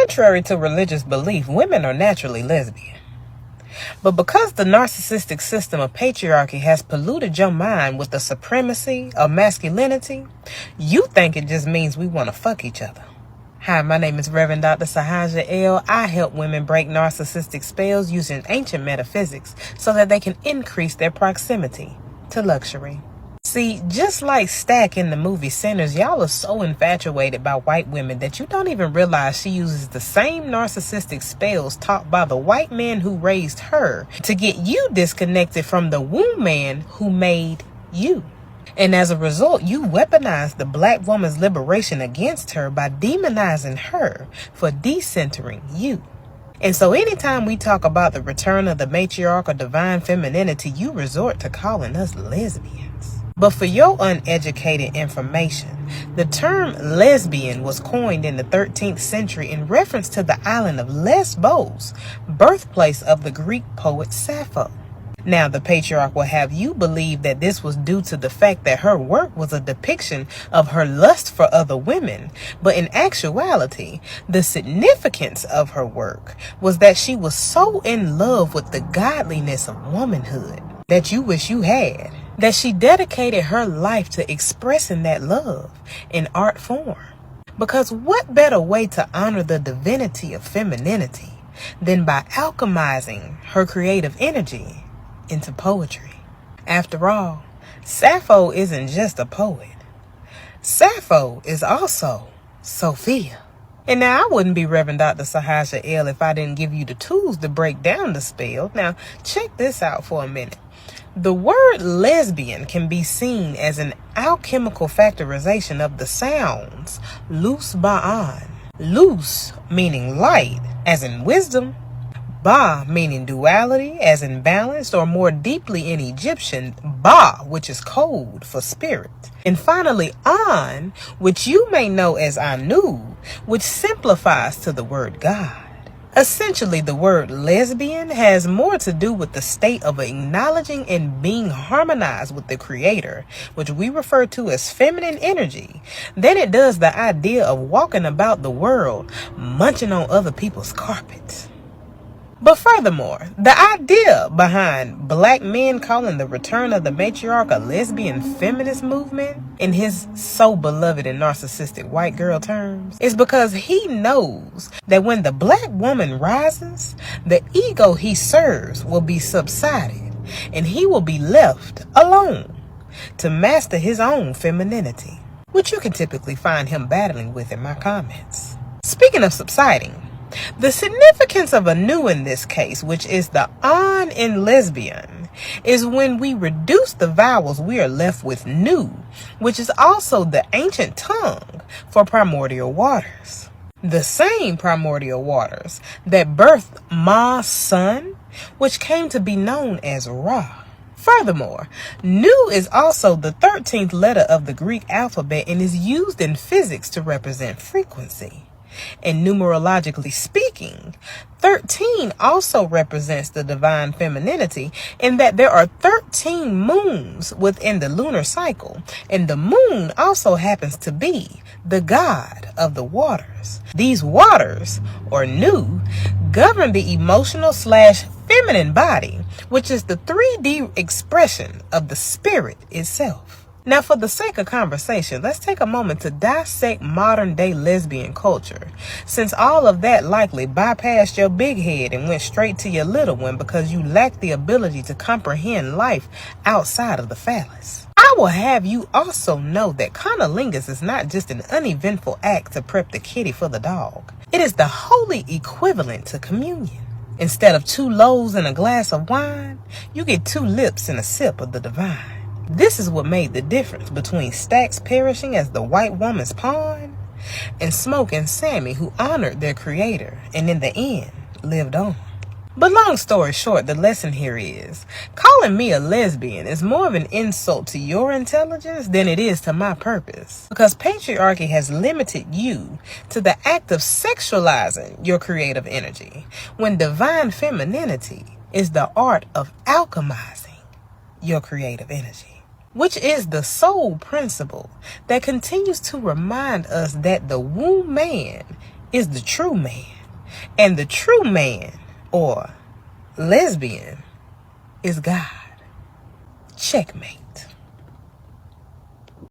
Contrary to religious belief, women are naturally lesbian. But because the narcissistic system of patriarchy has polluted your mind with the supremacy of masculinity, you think it just means we want to fuck each other. Hi, my name is Reverend Dr. Sahaja L. I help women break narcissistic spells using ancient metaphysics so that they can increase their proximity to luxury. See, just like Stack in the movie Sinners, y'all are so infatuated by white women that you don't even realize she uses the same narcissistic spells taught by the white man who raised her to get you disconnected from the womb man who made you. And as a result, you weaponize the black woman's liberation against her by demonizing her for decentering you. And so anytime we talk about the return of the matriarch or divine femininity, you resort to calling us lesbians. But for your uneducated information, the term lesbian was coined in the 13th century in reference to the island of Lesbos, birthplace of the Greek poet Sappho. Now, the patriarch will have you believe that this was due to the fact that her work was a depiction of her lust for other women. But in actuality, the significance of her work was that she was so in love with the godliness of womanhood that you wish you had, that she dedicated her life to expressing that love in art form. Because what better way to honor the divinity of femininity than by alchemizing her creative energy into poetry? After all, Sappho isn't just a poet. Sappho is also Sophia. And now, I wouldn't be Reverend Dr. Sahaja L if I didn't give you the tools to break down the spell. Now, check this out for a minute. The word lesbian can be seen as an alchemical factorization of the sounds lus ba'an. Lus meaning light, as in wisdom. Ba meaning duality, as in balanced, or more deeply in Egyptian, Ba, which is code for spirit. And finally, An, which you may know as Anu, which simplifies to the word God. Essentially, the word lesbian has more to do with the state of acknowledging and being harmonized with the Creator, which we refer to as feminine energy, than it does the idea of walking about the world munching on other people's carpets. But furthermore, the idea behind black men calling the return of the matriarch a lesbian feminist movement in his so beloved and narcissistic white girl terms is because he knows that when the black woman rises, the ego he serves will be subsided and he will be left alone to master his own femininity, which you can typically find him battling with in my comments. Speaking of subsiding, the significance of Anu in this case, which is the An in lesbian, is when we reduce the vowels, we are left with Nu, which is also the ancient tongue for primordial waters. The same primordial waters that birthed Ma's son, which came to be known as Ra. Furthermore, Nu is also the 13th letter of the Greek alphabet and is used in physics to represent frequency. And numerologically speaking, 13 also represents the divine femininity in that there are 13 moons within the lunar cycle, and the moon also happens to be the god of the waters. These waters, or Nu, govern the emotional/feminine body, which is the 3D expression of the spirit itself. Now, for the sake of conversation, let's take a moment to dissect modern day lesbian culture, since all of that likely bypassed your big head and went straight to your little one because you lack the ability to comprehend life outside of the phallus. I will have you also know that cunnilingus is not just an uneventful act to prep the kitty for the dog. It is the holy equivalent to communion. Instead of 2 loaves and a glass of wine, you get 2 lips and a sip of the divine. This is what made the difference between Stax perishing as the white woman's pawn and Smoke and Sammy, who honored their creator and in the end lived on. But long story short, the lesson here is calling me a lesbian is more of an insult to your intelligence than it is to my purpose, because patriarchy has limited you to the act of sexualizing your creative energy when divine femininity is the art of alchemizing your creative energy, which is the sole principle that continues to remind us that the womb man is the true man. And the true man, or lesbian, is God. Checkmate.